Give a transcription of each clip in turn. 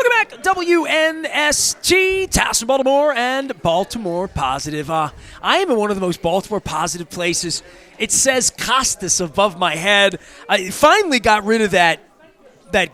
Welcome back, WNST, Towson, Baltimore, and Baltimore Positive. I am in one of the most Baltimore Positive places. It says Costas above my head. I finally got rid of that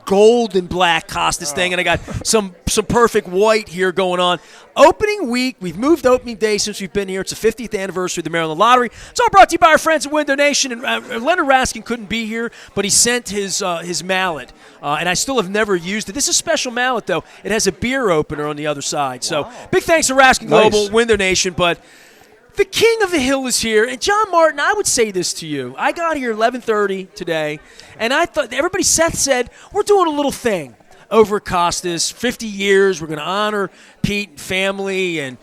gold and black Costas thing, and I got some perfect white here going on. Opening week, we've moved opening day since we've been here. It's the 50th anniversary of the Maryland Lottery. It's all brought to you by our friends at Window Nation. And Leonard Raskin couldn't be here, but he sent his mallet, and I still have never used it. This is a special mallet, though. It has a beer opener on the other side. So big thanks to Raskin Global, Window Nation, but the king of the hill is here. And John Martin, I would say this to you. I got here 11:30 today, and I thought Seth said, we're doing a little thing over at Costas, 50 years. We're going to honor Pete and family and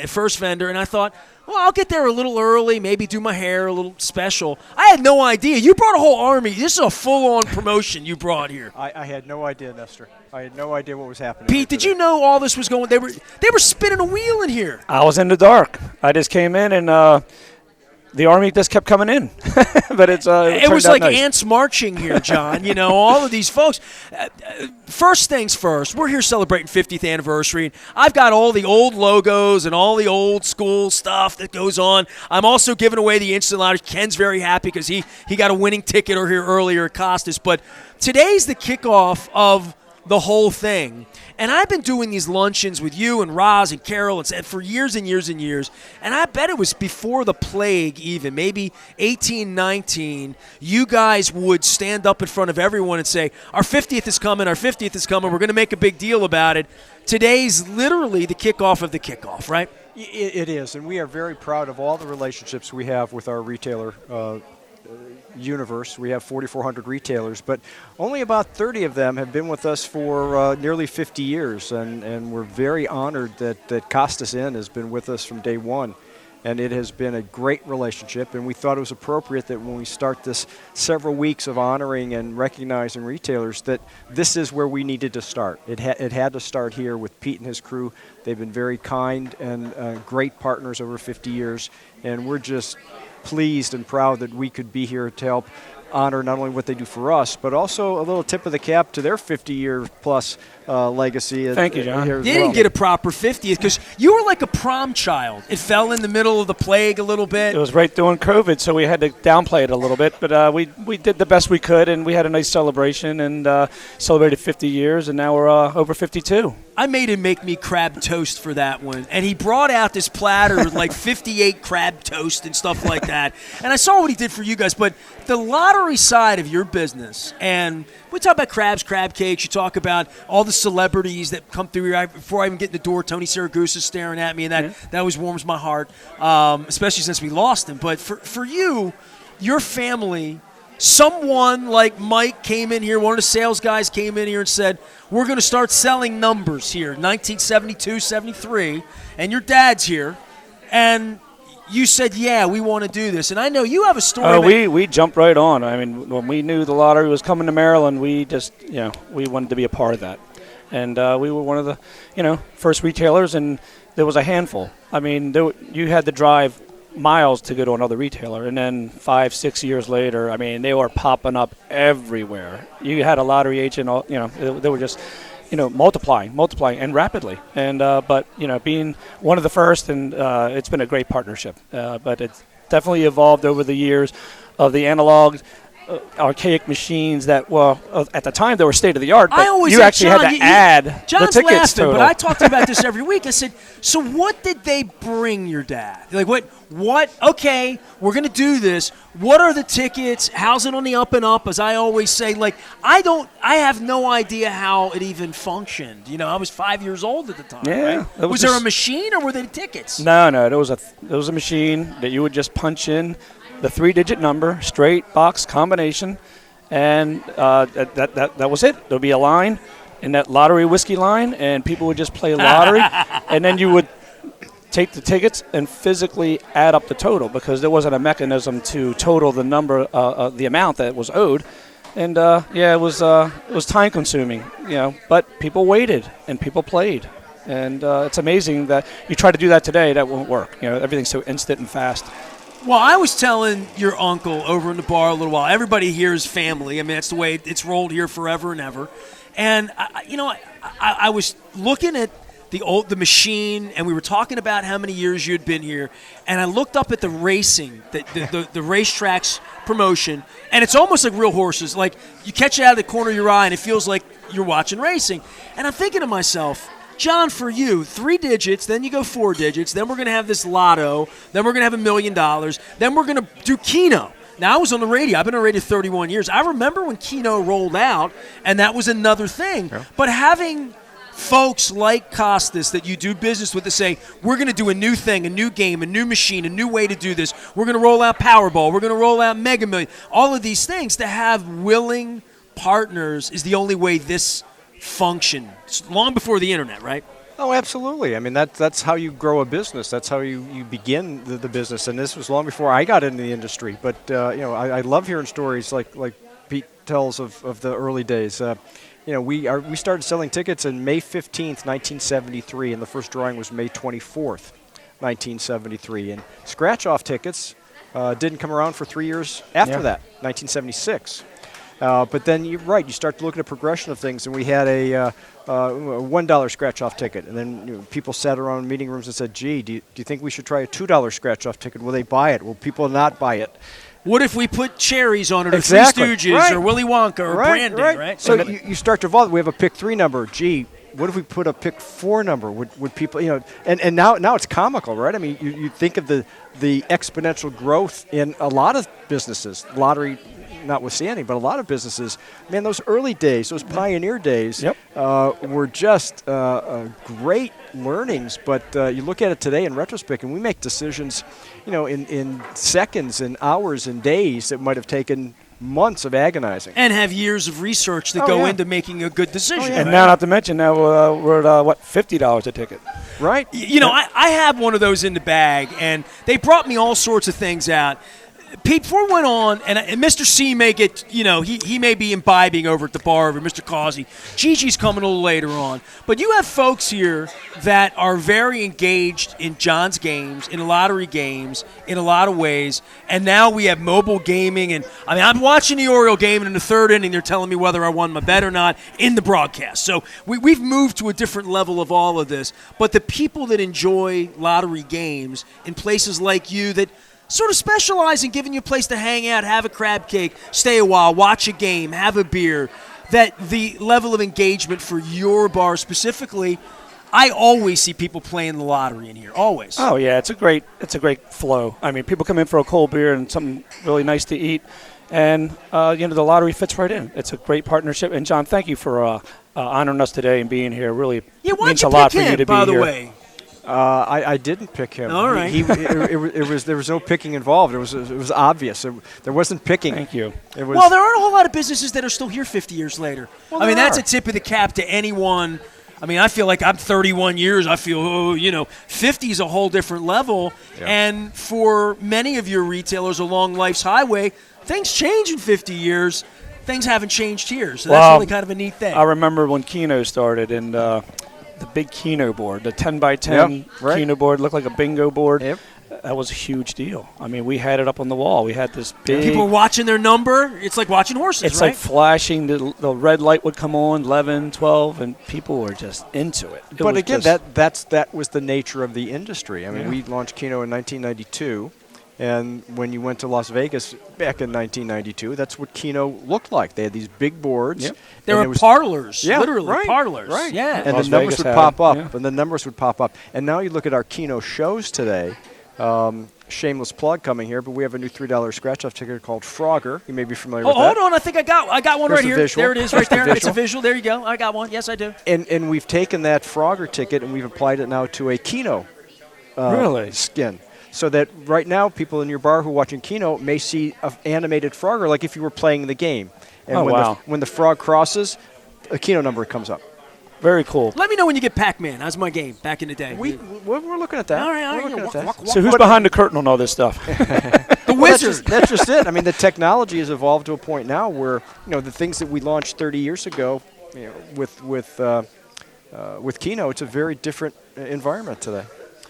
First Vendor. And I thought, well, I'll get there a little early, maybe do my hair a little special. I had no idea. You brought a whole army. This is a full-on promotion you brought here. I had no idea, Nestor. I had no idea what was happening. Pete, did you know all this was going? They were spinning a wheel in here. I was in the dark. I just came in and the army just kept coming in. But it was like nice. Ants marching here, John. You know, all of these folks. First things first, we're here celebrating 50th anniversary. I've got all the old logos and all the old school stuff that goes on. I'm also giving away the instant lottery. Ken's very happy because he got a winning ticket here earlier at Costas. But today's the kickoff of the whole thing. And I've been doing these luncheons with you and Roz and Carol and for years and years and years. And I bet it was before the plague even, maybe 18, 19, you guys would stand up in front of everyone and say, our 50th is coming, our 50th is coming, we're going to make a big deal about it. Today's literally the kickoff of the kickoff, right? It is, and we are very proud of all the relationships we have with our retailer universe. We have 4,400 retailers, but only about 30 of them have been with us for nearly 50 years, and we're very honored that Costas Inn has been with us from day one, and it has been a great relationship, and we thought it was appropriate that when we start this several weeks of honoring and recognizing retailers that this is where we needed to start. It had to start here with Pete and his crew. They've been very kind and great partners over 50 years, and we're just pleased and proud that we could be here to help honor not only what they do for us, but also a little tip of the cap to their 50-year-plus legacy. Thank you, John. They didn't get a proper 50th because you were like a prom child. It fell in the middle of the plague a little bit. It was right during COVID, so we had to downplay it a little bit. But we did the best we could, and we had a nice celebration and celebrated 50 years, and now we're over 52. I made him make me crab toast for that one. And he brought out this platter with like 58 crab toast and stuff like that. And I saw what he did for you guys. But the lottery side of your business, and we talk about crabs, crab cakes. You talk about all the celebrities that come through here. Before I even get in the door, Tony Siragusa is staring at me, and that always warms my heart, especially since we lost him. But for you, your family, someone like Mike came in here, one of the sales guys came in here and said, we're going to start selling numbers here, 1972, 73, and your dad's here, and you said, yeah, we want to do this. And I know you have a story. We jumped right on. I mean, when we knew the lottery was coming to Maryland, we just, we wanted to be a part of that. And we were one of the, first retailers, and there was a handful. I mean, you had to drive miles to go to another retailer, and then 5-6 years later, I mean, they were popping up everywhere. You had a lottery agent, they were just, multiplying and rapidly. And but being one of the first, and it's been a great partnership. But it's definitely evolved over the years of the analog. Archaic machines that, at the time they were state of the art, but you actually had to add John's the tickets laughing, total. But I talked about this every week. I said, so what did they bring your dad? Like, what? Okay, we're going to do this. What are the tickets? How's it on the up and up? As I always say, like, I have no idea how it even functioned. I was 5 years old at the time. Yeah, right? Was there a machine or were they tickets? No, there was a machine that you would just punch in the 3-digit number, straight box combination, and that was it. There'll be a line in that lottery whiskey line, and people would just play lottery, and then you would take the tickets and physically add up the total because there wasn't a mechanism to total the number, the amount that was owed, and it was time consuming, but people waited and people played, and it's amazing that you try to do that today, that won't work. Everything's so instant and fast. Well, I was telling your uncle over in the bar a little while. Everybody here is family. I mean, that's the way it's rolled here forever and ever. And I was looking at the machine, and we were talking about how many years you had been here, and I looked up at the racing, the racetrack's promotion, and it's almost like real horses. Like, you catch it out of the corner of your eye, and it feels like you're watching racing. And I'm thinking to myself, John, for you, 3 digits, then you go 4 digits, then we're going to have this lotto, then we're going to have $1 million, then we're going to do Keno. Now, I was on the radio. I've been on the radio 31 years. I remember when Keno rolled out, and that was another thing. Yeah. But having folks like Costas that you do business with to say, we're going to do a new thing, a new game, a new machine, a new way to do this. We're going to roll out Powerball. We're going to roll out Mega Million. All of these things, to have willing partners is the only way this functioned. It's long before the internet, right? Oh, absolutely. I mean, that's how you grow a business. That's how you begin the business. And this was long before I got into the industry. But, I love hearing stories like Pete tells of the early days. We started selling tickets on May 15th, 1973, and the first drawing was May 24th, 1973. And scratch-off tickets didn't come around for 3 years after that, 1976. But then you're right, you start to look at a progression of things, and we had a $1 scratch-off ticket. And then people sat around in meeting rooms and said, gee, do you think we should try a $2 scratch-off ticket? Will they buy it? Will people not buy it? What if we put cherries on it, or Exactly. Three Stooges, or Willy Wonka, or Brandon, right? So you start to evolve. We have a pick 3 number. Gee, what if we put a pick 4 number? Would people, and now it's comical, right? I mean, you think of the exponential growth in a lot of businesses, lottery notwithstanding, but a lot of businesses, man, those early days, those pioneer days, were just great learnings. But you look at it today in retrospect, and we make decisions, in seconds and hours and days that might have taken months of agonizing. And have years of research that go into making a good decision. And now, not to mention, now we're at, $50 a ticket. Right. I have one of those in the bag, and they brought me all sorts of things out. Pete, before we went on, and Mr. C may get, he may be imbibing over at the bar over Mr. Causey. Gigi's coming a little later on. But you have folks here that are very engaged in John's games, in lottery games, in a lot of ways. And now we have mobile gaming. And, I'm watching the Oriole game, and in the third inning, they're telling me whether I won my bet or not in the broadcast. So we've moved to a different level of all of this. But the people that enjoy lottery games in places like you that sort of specialize in giving you a place to hang out, have a crab cake, stay a while, watch a game, have a beer, that the level of engagement for your bar specifically, I always see people playing the lottery in here, always. Oh, yeah, it's a great flow. I mean, people come in for a cold beer and something really nice to eat, and, the lottery fits right in. It's a great partnership. And, John, thank you for honoring us today and being here. Really means a lot for you to be here. By the way? I didn't pick him. All right. There was no picking involved. It was obvious. There wasn't picking. Thank you. Well, there aren't a whole lot of businesses that are still here 50 years later. Well, that's a tip of the cap to anyone. I feel like I'm 31 years. I feel, 50 is a whole different level. Yeah. And for many of your retailers along life's highway, things change in 50 years. Things haven't changed here. So that's really kind of a neat thing. I remember when Keno started, and the big Keno board, the 10x10 Keno board, looked like a bingo board. Yep. That was a huge deal. We had it up on the wall. We had this big... People were watching their number. It's like watching horses, It's like flashing. The red light would come on, 11, 12, and people were just into it. But again, that was the nature of the industry. We launched Keno in 1992. And when you went to Las Vegas back in 1992, that's what Keno looked like. They had these big boards. Yep. There were parlors, literally parlors. Right. Yeah. And the numbers would pop up, and the numbers would pop up. And now you look at our Keno shows today. Shameless plug coming here, but we have a new $3 scratch-off ticket called Frogger. You may be familiar with that. Hold on. I think I got one right here. Visual. There it is right there. It's a visual. There you go. I got one. Yes, I do. And we've taken that Frogger ticket, and we've applied it now to a Keno skin. So that right now, people in your bar who are watching Keno may see an animated Frogger, like if you were playing the game. And when the frog crosses, a Keno number comes up. Very cool. Let me know when you get Pac-Man. That was my game back in the day. We're looking at that. All right. So who's behind the curtain on all this stuff? The wizard. That's just it. The technology has evolved to a point now where the things that we launched 30 years ago, with Keno, it's a very different environment today.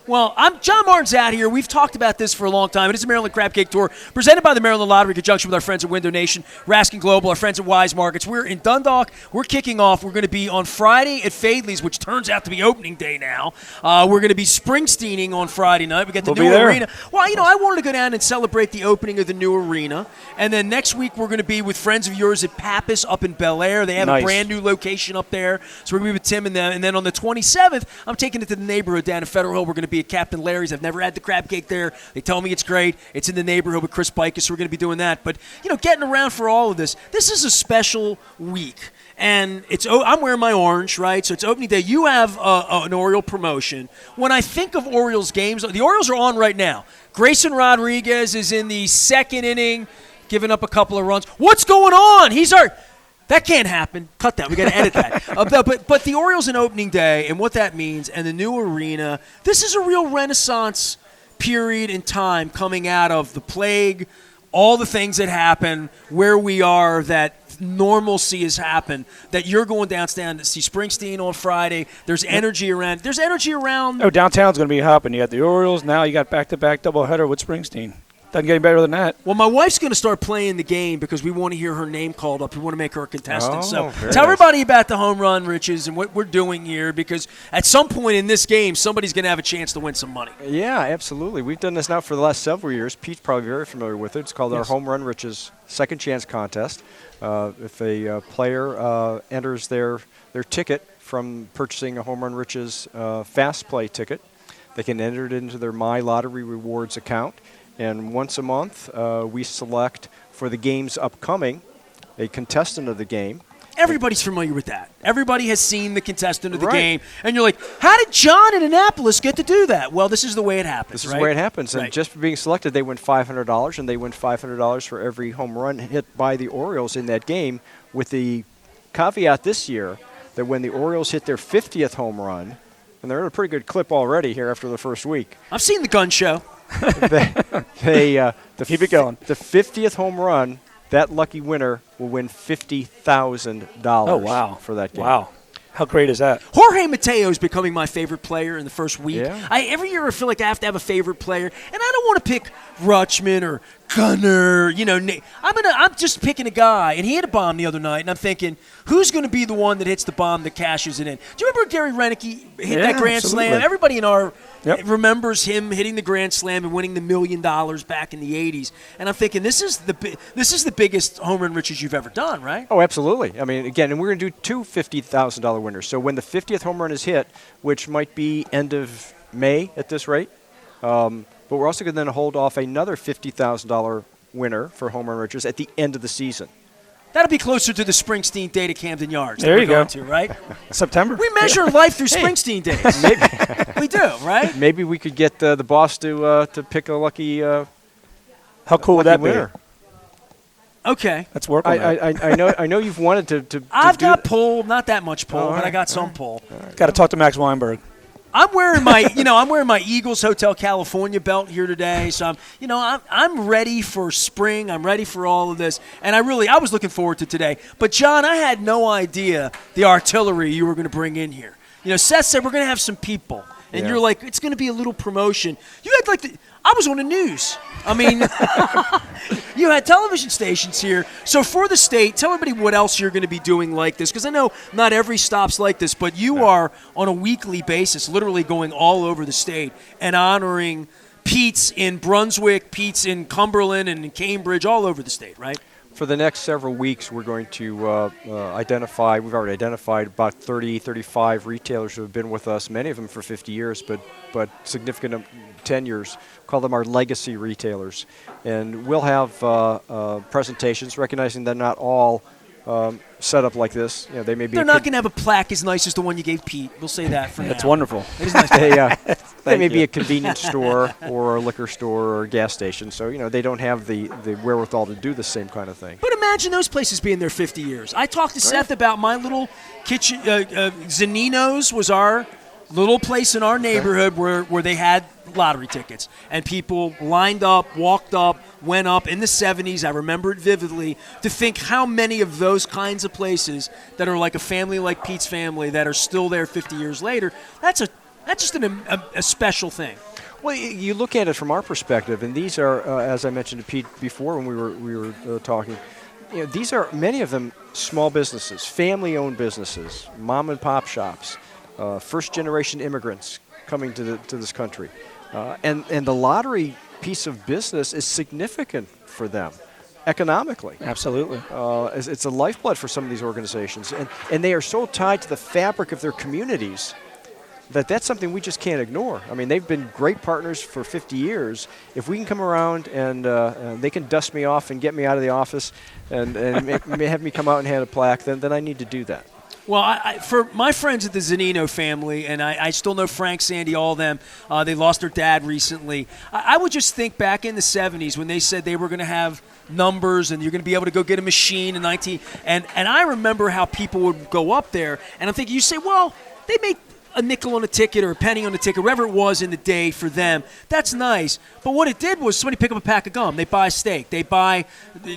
Well, I'm John Martin's out here. We've talked about this for a long time. It is a Maryland Crab Cake Tour presented by the Maryland Lottery in conjunction with our friends at Window Nation, Raskin Global, our friends at Wise Markets. We're in Dundalk. We're kicking off. We're going to be on Friday at Fadley's, which turns out to be opening day now. We're going to be Springsteening on Friday night. We got the new arena. Well, I wanted to go down and celebrate the opening of the new arena. And then next week we're going to be with friends of yours at Pappas up in Bel Air. They have a brand new location up there. So we're going to be with Tim and them. And then on the 27th, I'm taking it to the neighborhood down in Federal Hill. We're going to be at Captain Larry's. I've never had the crab cake there. They tell me it's great. It's in the neighborhood with Chris Bikus, so we're going to be doing that. But, getting around for all of this is a special week. And I'm wearing my orange, right? So it's opening day. You have an Oriole promotion. When I think of Orioles games, the Orioles are on right now. Grayson Rodriguez is in the second inning, giving up a couple of runs. What's going on? That can't happen. Cut that. We got to edit that. But the Orioles in opening day and what that means and the new arena, this is a real renaissance period in time coming out of the plague, all the things that happen, where we are, that normalcy has happened, that you're going downtown to see Springsteen on Friday. There's energy around. Oh, downtown's going to be hopping. You got the Orioles. Now you got back-to-back doubleheader with Springsteen. Doesn't get any better than that. Well, my wife's going to start playing the game because we want to hear her name called up. We want to make her a contestant. So tell everybody about the home run riches and what we're doing here, because at some point in this game, somebody's going to have a chance to win some money. Yeah, absolutely. We've done this now for the last several years. Pete's probably very familiar with it. It's called our Home Run Riches Second Chance Contest. If a player enters their ticket from purchasing a Home Run Riches Fast Play ticket, they can enter it into their My Lottery Rewards account. And once a month, we select for the games upcoming a contestant of the game. Everybody's familiar with that. Everybody has seen the contestant of the game. And you're like, how did John in Annapolis get to do that? Well, this is the way it happens. This is the way it happens. And just for being selected, they win $500, and they win $500 for every home run hit by the Orioles in that game, with the caveat this year that when the Orioles hit their 50th home run, and they're at a pretty good clip already here after the first week. I've seen the gun show. Keep it going. The 50th home run, that lucky winner will win $50,000 for that game. Wow. How great is that? Jorge Mateo is becoming my favorite player in the first week. Yeah. Every year I feel like I have to have a favorite player, and I don't want to pick Rutschman or Gunnar. I'm just picking a guy, and he hit a bomb the other night, and I'm thinking, who's going to be the one that hits the bomb that cashes it in? Do you remember Gary Renicky hit that grand slam? Everybody in our remembers him hitting the grand slam and winning the $1 million back in the 80s. And I'm thinking, this is the biggest home run riches you've ever done, right? Oh, absolutely. I mean, again, and we're going to do two $50,000 winners. So when the 50th home run is hit, which might be end of May at this rate, but we're also going to then hold off another $50,000 winner for home run riches at the end of the season. That'll be closer to the Springsteen date at Camden Yards. There you go. Right? September. We measure life through Springsteen days. We do, right? Maybe we could get the boss to pick a lucky. How cool would that winner. be? Okay. Let's work on that. I know you've wanted to I've got pull, not that much pull, but I got some pull. Got to talk to Max Weinberg. I'm wearing my Eagles Hotel California belt here today, so I'm ready for spring. I'm ready for all of this, and I was looking forward to today. But John, I had no idea the artillery you were going to bring in here. Seth said we're going to have some people, and you're like, it's going to be a little promotion. You had I was on the news. I mean, you had television stations here. So for the state, tell everybody what else you're going to be doing like this, because I know not every stop's like this, but you are on a weekly basis literally going all over the state and honoring Pete's in Brunswick, Pete's in Cumberland, and in Cambridge, all over the state, right? For the next several weeks, we're going to identify, we've already identified about 30, 35 retailers who have been with us, many of them for 50 years, but significant tenures. Call them our legacy retailers. And we'll have presentations, recognizing they're not all set up like this. They may be. They're not going to have a plaque as nice as the one you gave Pete. We'll say that for now. That's wonderful. It is nice. They may be a convenience store or a liquor store or a gas station, so they don't have the wherewithal to do the same kind of thing. But imagine those places being there 50 years. I talked to Seth about my little kitchen. Zanino's was our little place in our neighborhood where they had lottery tickets, and people lined up, walked up, went up in the 70s. I remember it vividly, to think how many of those kinds of places that are like a family like Pete's family that are still there 50 years later. That's That's just a special thing. Well, you look at it from our perspective, and these are, as I mentioned to Pete before when we were talking, these are many of them small businesses, family-owned businesses, mom and pop shops, first-generation immigrants coming to this country, and the lottery piece of business is significant for them economically. Absolutely. It's a lifeblood for some of these organizations, and they are so tied to the fabric of their communities that's something we just can't ignore. I mean, they've been great partners for 50 years. If we can come around and they can dust me off and get me out of the office and have me come out and hand a plaque, then I need to do that. Well, for my friends at the Zannino family, and I still know Frank, Sandy, all of them, they lost their dad recently. I would just think back in the 70s when they said they were going to have numbers and you're going to be able to go get a machine in 19. And I remember how people would go up there, and I'm thinking, you say, well, they make a nickel on a ticket or a penny on a ticket, whatever it was in the day for them. That's nice. But what it did was somebody pick up a pack of gum. They buy a steak. They buy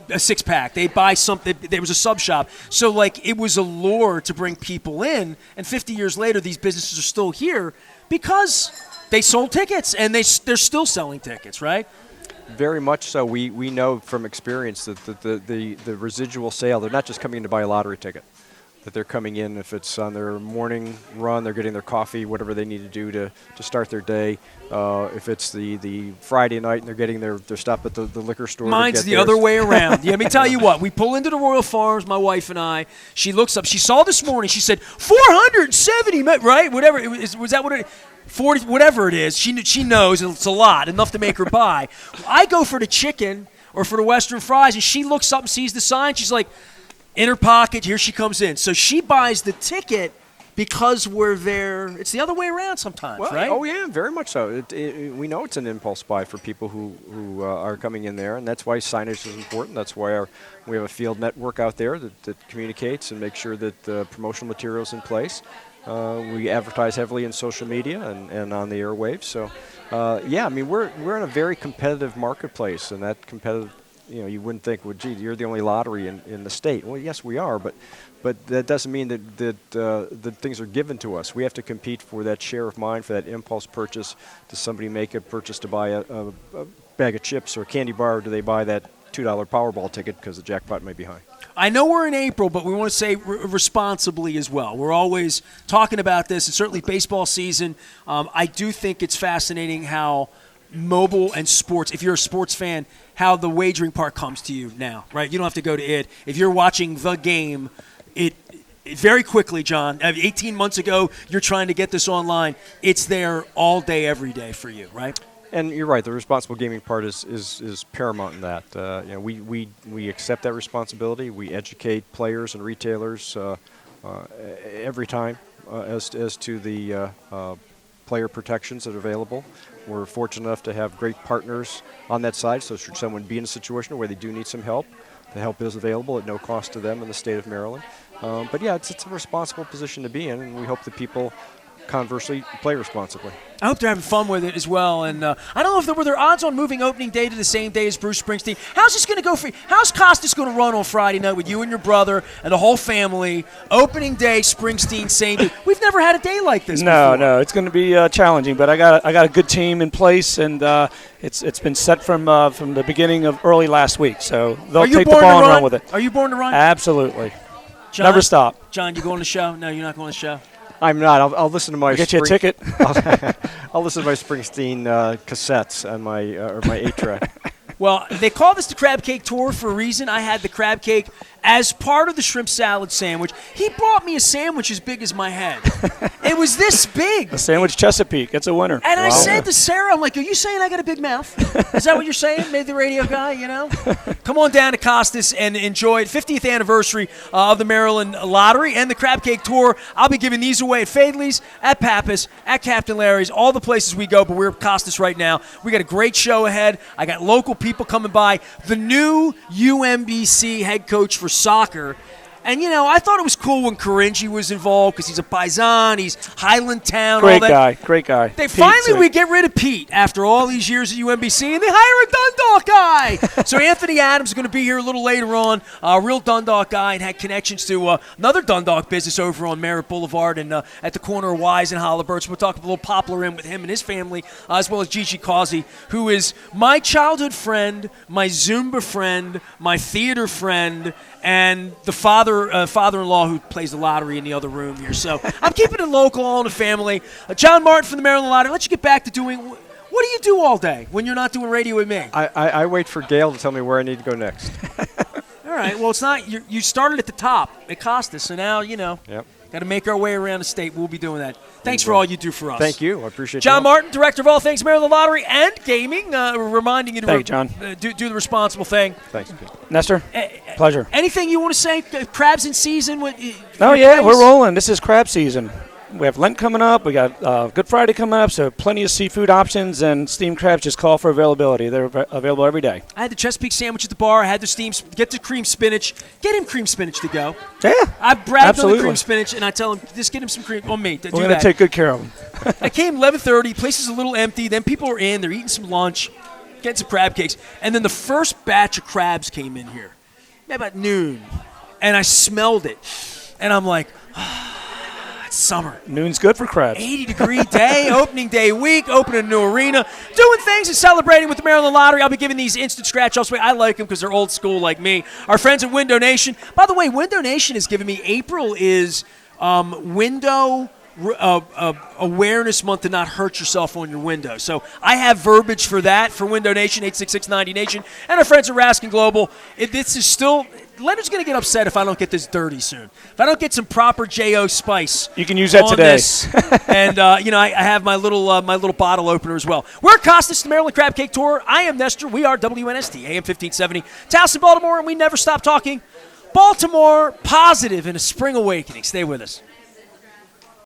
a six-pack. They buy something. There was a sub shop. So, like, it was a lure to bring people in. And 50 years later, these businesses are still here because they sold tickets, and they're still selling tickets, right? Very much so. We know from experience that the residual sale, they're not just coming in to buy a lottery ticket. That they're coming in, if it's on their morning run, they're getting their coffee, whatever they need to do to start their day. If it's the Friday night and they're getting their stop at the liquor store. Mine's the other way around. Let me tell you what. We pull into the Royal Farms, my wife and I. She looks up. She saw this morning. She said, 470, right? Whatever. Was that what it 40, whatever it is. She knows it's a lot, enough to make her buy. I go for the chicken or for the Western fries, and she looks up and sees the sign. She's like, in her pocket, here she comes in. So she buys the ticket because we're there. It's the other way around sometimes, right? Oh, yeah, very much so. We know it's an impulse buy for people who are coming in there, and that's why signage is important. That's why we have a field network out there that communicates and makes sure that the promotional material is in place. We advertise heavily in social media and on the airwaves. So, I mean, we're in a very competitive marketplace, and that competitive, you wouldn't think, well, gee, you're the only lottery in the state. Well, yes, we are, but that doesn't mean that things are given to us. We have to compete for that share of mind, for that impulse purchase. Does somebody make a purchase to buy a bag of chips or a candy bar, or do they buy that $2 Powerball ticket because the jackpot may be high? I know we're in April, but we want to say responsibly as well. We're always talking about this, and certainly baseball season. I do think it's fascinating how mobile and sports, if you're a sports fan, how the wagering part comes to you now, right? You don't have to go to it. If you're watching the game, it very quickly, John, 18 months ago, you're trying to get this online. It's there all day, every day for you, right? And you're right. The responsible gaming part is paramount in that. We accept that responsibility. We educate players and retailers every time as to the player protections that are available. We're fortunate enough to have great partners on that side. So should someone be in a situation where they do need some help, the help is available at no cost to them in the state of Maryland. But yeah, it's a responsible position to be in, and we hope that people conversely play responsibly. I hope they're having fun with it as well. And I don't know if there odds on moving opening day to the same day as Bruce Springsteen. How's this going to go for you? How's Costas going to run on Friday night with you and your brother and the whole family? Opening day, Springsteen, same day. We've never had a day like this before. No, it's going to be challenging. But I got a good team in place, and it's been set from the beginning of early last week. So they'll take the ball and run with it. Are you born to run? Absolutely. John, never stop. John, you going to the show? No, you're not going to the show. I'm not. I'll listen to my. Get you a ticket. I'll listen to my Springsteen cassettes on my 8-track. Well, they call this the crab cake tour for a reason. I had the crab cake as part of the shrimp salad sandwich. He brought me a sandwich as big as my head. It was this big. A sandwich Chesapeake. It's a winner. And I said to Sarah, I'm like, are you saying I got a big mouth? Is that what you're saying? Maybe the radio guy, Come on down to Costas and enjoy it. 50th anniversary of the Maryland Lottery and the crab cake tour. I'll be giving these away at Fadley's, at Pappas, at Captain Larry's, all the places we go, but we're at Costas right now. We got a great show ahead. I got local people coming by. The new UMBC head coach for soccer. And, I thought it was cool when Karinji was involved because he's a Paisan, he's Highland Town, Great all that. Great guy. Finally, we get rid of Pete after all these years at UMBC, and they hire a Dundalk guy. So Anthony Adams is going to be here a little later on, a real Dundalk guy, and had connections to another Dundalk business over on Merritt Boulevard and at the corner of Wise and Halliburton. So we'll talk a little Poplar Inn with him and his family, as well as Gigi Causey, who is my childhood friend, my Zumba friend, my theater friend, and the father-in-law who plays the lottery in the other room here. So I'm keeping it local, all in the family. John Martin from the Maryland Lottery. Let you get back to doing. What do you do all day when you're not doing radio with me? I wait for Gail to tell me where I need to go next. All right. Well, it's not. You started at the top at Costas, so now Yep. Got to make our way around the state. We'll be doing that. Thanks for all you do for us. Thank you. I appreciate John Martin, Director of All Things Maryland Lottery and Gaming, reminding you to John. Do the responsible thing. Thanks, Pete. Nestor, pleasure. Anything you want to say? Crabs in season? Oh, yeah, we're rolling. This is crab season. We have Lent coming up. We got Good Friday coming up, so plenty of seafood options, and steamed crabs. Just call for availability. They're available every day. I had the Chesapeake sandwich at the bar. I had the get the cream spinach. Get him cream spinach to go. Yeah, I bragged absolutely. on the cream spinach, and I tell him, just get him some cream on me. We're going to take good care of them. I came 11:30. Place is a little empty. Then people are in. They're eating some lunch, getting some crab cakes. And then the first batch of crabs came in here about noon, and I smelled it. And I'm like, it's summer. Noon's good for crabs. 80-degree day, opening day week, opening a new arena, doing things and celebrating with the Maryland Lottery. I'll be giving these instant scratch-offs away. I like them because they're old school like me. Our friends at Window Nation. By the way, Window Nation has given me April is window awareness month to not hurt yourself on your window. So I have verbiage for that for Window Nation, 866-90Nation. And our friends at Raskin Global. This is still... Leonard's going to get upset if I don't get this dirty soon. If I don't get some proper J.O. spice. You can use that today. This. And, I have my little bottle opener as well. We're at Costas, the Maryland Crab Cake Tour. I am Nestor. We are WNST, AM 1570. Towson, Baltimore, and we never stop talking. Baltimore positive in a spring awakening. Stay with us.